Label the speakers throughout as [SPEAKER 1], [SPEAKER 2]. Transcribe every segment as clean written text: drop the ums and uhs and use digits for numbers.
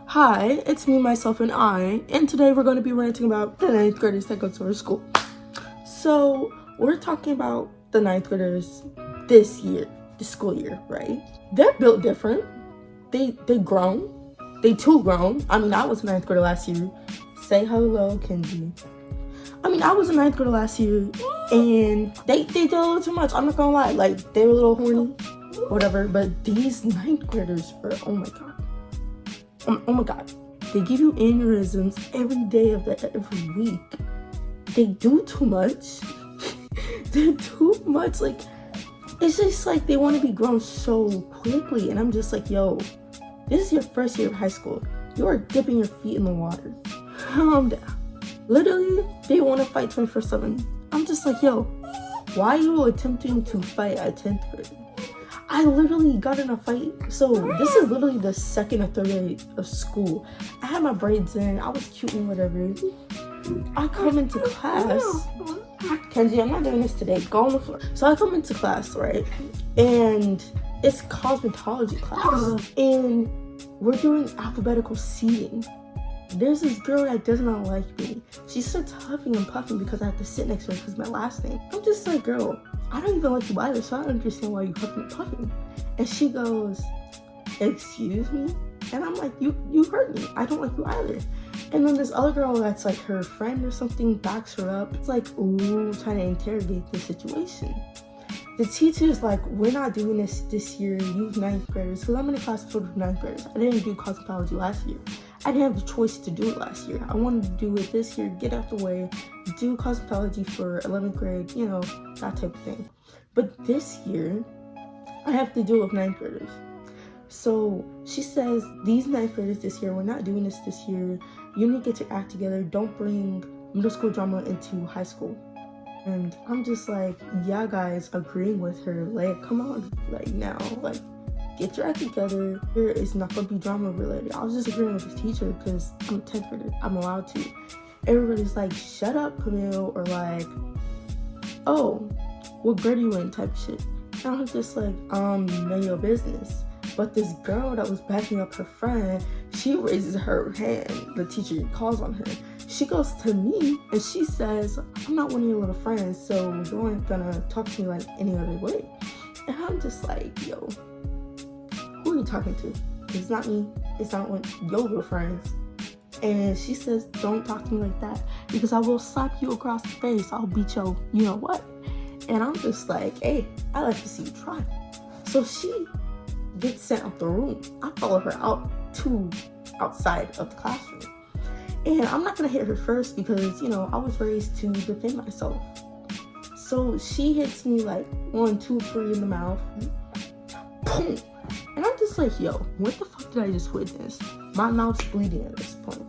[SPEAKER 1] Hi, it's me, myself, and I, and today we're going to be ranting about the 9th graders that go to our school. So, we're talking about the 9th graders this year, the school year, right? They're built different. They grown. They too grown. I mean, I was a 9th grader last year. Say hello, Kenji. I was a 9th grader last year, and they did a little too much. I'm not gonna lie. Like, they were a little horny, whatever. But these 9th graders are, oh my god. Oh my god. They give you aneurysms every day of every week. They do too much. They're too much. Like, it's just like they want to be grown so quickly. And I'm just like, yo, this is your first year of high school. You are dipping your feet in the water. Calm down. Literally, they want to fight 24/7. I'm just like, yo, why are you attempting to fight at 10th grade? I literally got in a fight. So this is literally the second or third day of school. I had my braids in. I was cute and whatever. I come into class. Kenzie, I'm not doing this today. Go on the floor. So I come into class, right? And it's cosmetology class. And we're doing alphabetical seating. There's this girl that does not like me. She starts huffing and puffing because I have to sit next to her because my last name. I'm just like, girl, I don't even like you either, so I don't understand why you huffing and puffing. And she goes, excuse me? And I'm like, you hurt me. I don't like you either. And then this other girl that's like her friend or something backs her up. It's like, ooh, trying to interrogate the situation. The teacher's like, we're not doing this year, you 9th graders, because I'm in a class filled with 9th graders. I didn't do cosmetology last year. I didn't have the choice to do it last year. I wanted to do it this year, get out the way, do cosmetology for 11th grade, you know, that type of thing. But this year, I have to do it with 9th graders. So she says, these 9th graders this year, we're not doing this year. You need to get your act together. Don't bring middle school drama into high school. And I'm just like, yeah, guys, agreeing with her. Like, come on, like now, like, get your act together. Here is not gonna be drama related. I was just agreeing with the teacher because I'm a 10th grader. I'm allowed to. Everybody's like, shut up, Camille, or like, oh, what grade are you in type of shit. And I was just like, none of your business. But this girl that was backing up her friend, she raises her hand. The teacher calls on her. She goes to me and she says, I'm not one of your little friends, so you aren't gonna talk to me like any other way. And I'm just like, yo, who are you talking to? It's not me. It's not one of your little friends. And she says, don't talk to me like that because I will slap you across the face. I'll beat your you know what. And I'm just like, hey, I like to see you try. So she gets sent out the room. I follow her outside of the classroom. And I'm not gonna hit her first because, you know, I was raised to defend myself. So she hits me like 1, 2, 3 in the mouth. Boom. And I'm just like, yo, what the fuck did I just witness? My mouth's bleeding at this point.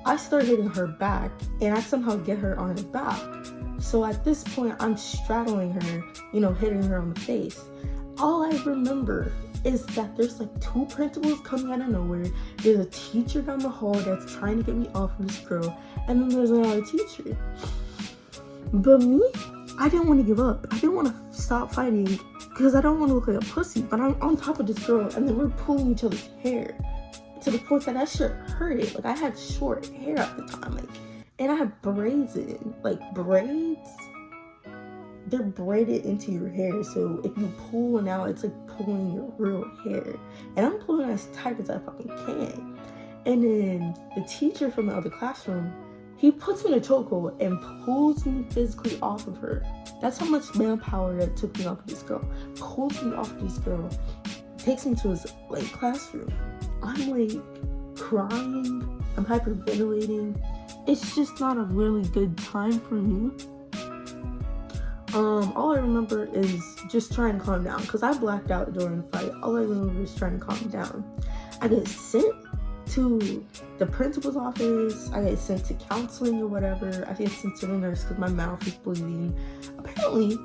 [SPEAKER 1] I start hitting her back and I somehow get her on her back. So at this point, I'm straddling her, you know, hitting her on the face. All I remember is that there's like 2 principals coming out of nowhere. There's a teacher down the hall that's trying to get me off of this girl. And then there's another teacher. But me, I didn't want to give up. I didn't want to stop fighting because I don't want to look like a pussy. But I'm on top of this girl and then we're pulling each other's hair to the point that shit hurted. Like I had short hair at the time. Like, and I had braids in. Like braids, they're braided into your hair, so if you pull one out, it's like pulling your real hair. And I'm pulling as tight as I fucking can. And then the teacher from the other classroom, he puts me in a chokehold and pulls me physically off of her. That's how much manpower that took me off of this girl. Pulls me off of this girl, takes me to his like classroom. I'm like crying, I'm hyperventilating. It's just not a really good time for me. All I remember is just trying to calm down because I blacked out during the fight. All I remember is trying to calm down. I get sent to the principal's office. I get sent to counseling or whatever. I get sent to the nurse because my mouth is bleeding. Apparently,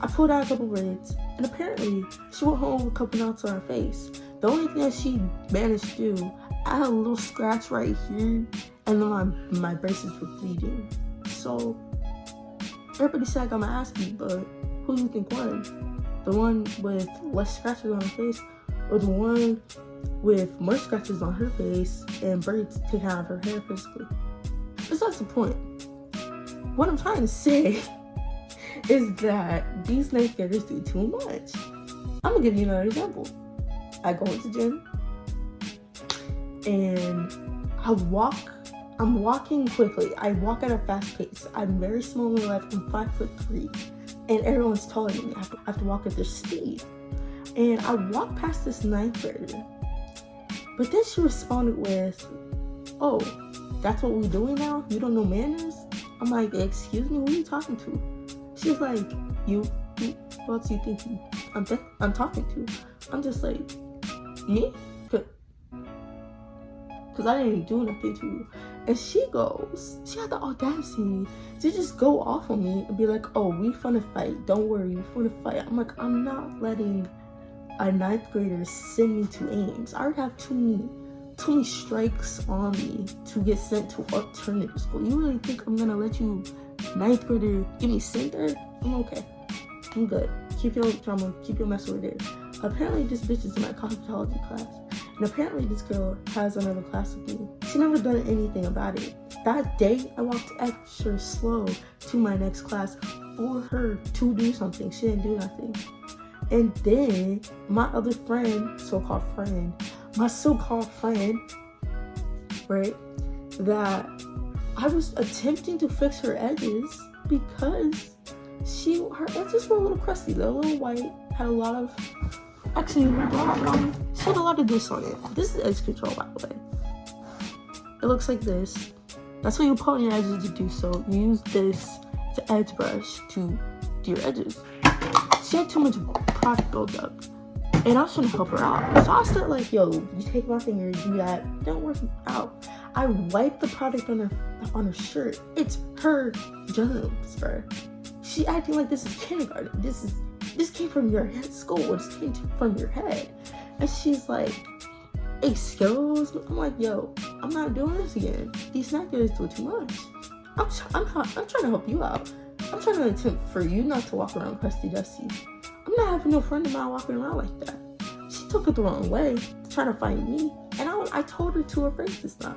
[SPEAKER 1] I pulled out a couple braids and apparently she went home with a couple knots on her face. The only thing that she managed to do, I had a little scratch right here and then my braces were bleeding. So everybody said I got my ass beat, but who do you think won? The one with less scratches on her face or the one with more scratches on her face and braids taken out of her hair physically. But that's the point. What I'm trying to say is that these ninth graders do too much. I'm gonna give you another example. I go into the gym and I'm walking quickly. I walk at a fast pace. I'm very small in life. I'm 5'3", and everyone's taller than me. I have to walk at their speed. And I walked past this ninth grader, but then she responded with, "Oh, that's what we're doing now? You don't know manners?" I'm like, "Excuse me, who are you talking to?" She's like, you who else do you think I'm talking to? I'm just like, me? Because I didn't do nothing to you. And she had the audacity to just go off on me and be like, "Oh, we finna fight. Don't worry, we finna fight." I'm like, I'm not letting a ninth grader send me to Ames. I already have too many strikes on me to get sent to alternative school. You really think I'm gonna let you, ninth grader, get me sent there? I'm okay. I'm good. Keep your drama, keep your mess over there. Apparently this bitch is in my cosmetology class. And apparently this girl has another class with me. She never done anything about it. That day, I walked extra slow to my next class for her to do something. She didn't do nothing. And then my other friend, my so-called friend, right, that I was attempting to fix her edges because her edges were a little crusty. They're a little white, had a lot of, actually, she had a lot of this on it. This is edge control, by the way. It looks like this. That's what you put on your edges to do. So you use this to edge brush to do your edges. She had too much product buildup, and I was trying to help her out. So I started like, "Yo, you take my finger, do that. Don't work out." I wiped the product on her shirt. It's her germs, bro. She acting like this is kindergarten. This came from your head school. This came from your head. And she's like, "Excuse me?" I'm like, "Yo, I'm not doing this again. These ninth graders do too much. I'm trying to help you out. I'm trying to attempt for you not to walk around crusty dusty. I'm not having no friend of mine walking around like that." She took it the wrong way, trying to find me. And I told her to her face this time.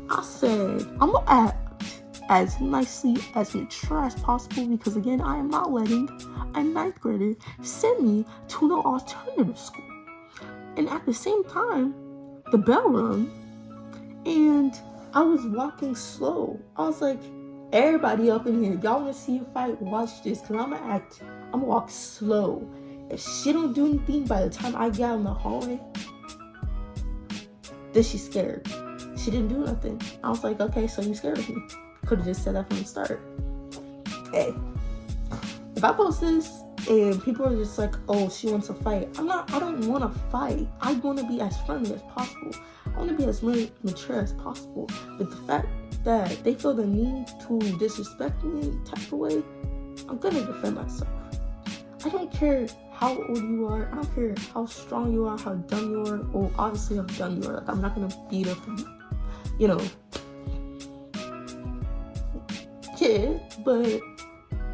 [SPEAKER 1] I said, "I'm gonna act as nicely, as mature as possible, because again, I am not letting a ninth grader send me to no alternative school." And at the same time, the bell rung, and I was walking slow. I was like, "Everybody up in here, y'all wanna see a fight? Watch this, because I'm gonna walk slow. If she don't do anything by the time I get out in the hallway, then she's scared." She didn't do nothing. I was like, "Okay, so you scared of me." Could have just said that from the start. Hey, if I post this and people are just like, "Oh, she wants to fight," I don't want to fight. I want to be as friendly as possible. I want to be as mature as possible. But the fact that they feel the need to disrespect me in type of way, I'm gonna defend myself. I don't care how old you are. I don't care how strong you are, how dumb you are. Well, obviously how dumb you are. Like, I'm not gonna beat up, kid. But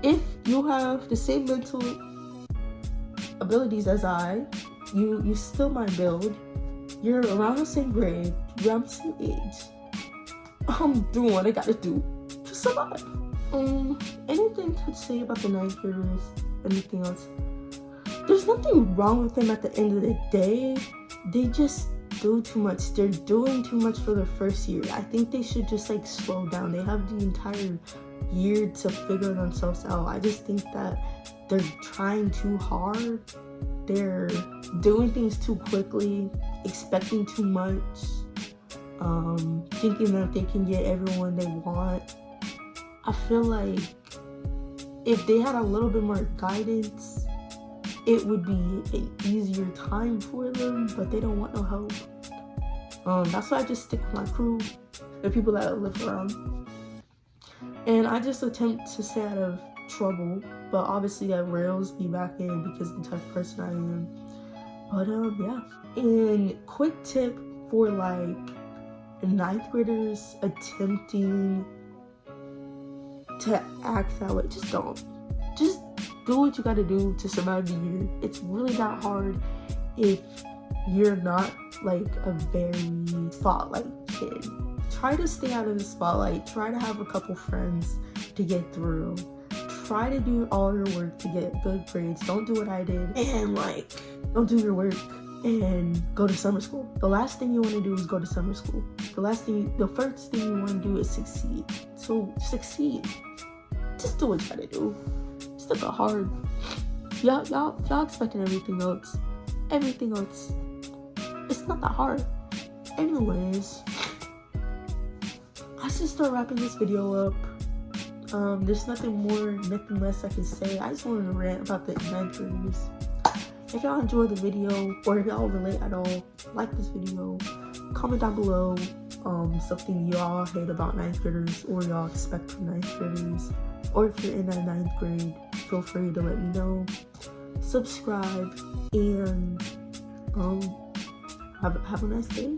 [SPEAKER 1] if you have the same mental abilities as you still my build. You're around the same grade. You're around the same age. I'm doing what I gotta do to survive. Anything to say about the ninth graders? Anything else? There's nothing wrong with them at the end of the day. They just do too much. They're doing too much for their first year. I think they should just slow down. They have the entire year to figure themselves out. I just think that they're trying too hard. They're doing things too quickly, expecting too much, thinking that they can get everyone they want. I feel like if they had a little bit more guidance, it would be an easier time for them, but they don't want no help. That's why I just stick with my crew, the people that I live around. And I just attempt to stay out of trouble, but obviously that rails me back in because of the type of person I am. But yeah. And quick tip for ninth graders attempting to act that way: just don't. Just do what you gotta do to survive the year. It's really not hard if you're not like a very spotlight kid. Try to stay out of the spotlight. Try to have a couple friends to get through. Try to do all your work to get good grades. Don't do what I did and like don't do your work and go to summer school. The last thing you want to do is go to summer school. The first thing you want to do is succeed. So succeed. Just do what you gotta do. It's not that hard. Y'all expecting everything else. Everything else. It's not that hard. Anyways, I should start wrapping this video up. There's nothing more, nothing less I can say. I just wanted to rant about the 9th graders. If y'all enjoyed the video, or if y'all relate at all, like this video, comment down below something y'all hate about 9th graders or y'all expect from 9th graders. Or if you're in that 9th grade, feel free to let me know. Subscribe and have a nice day.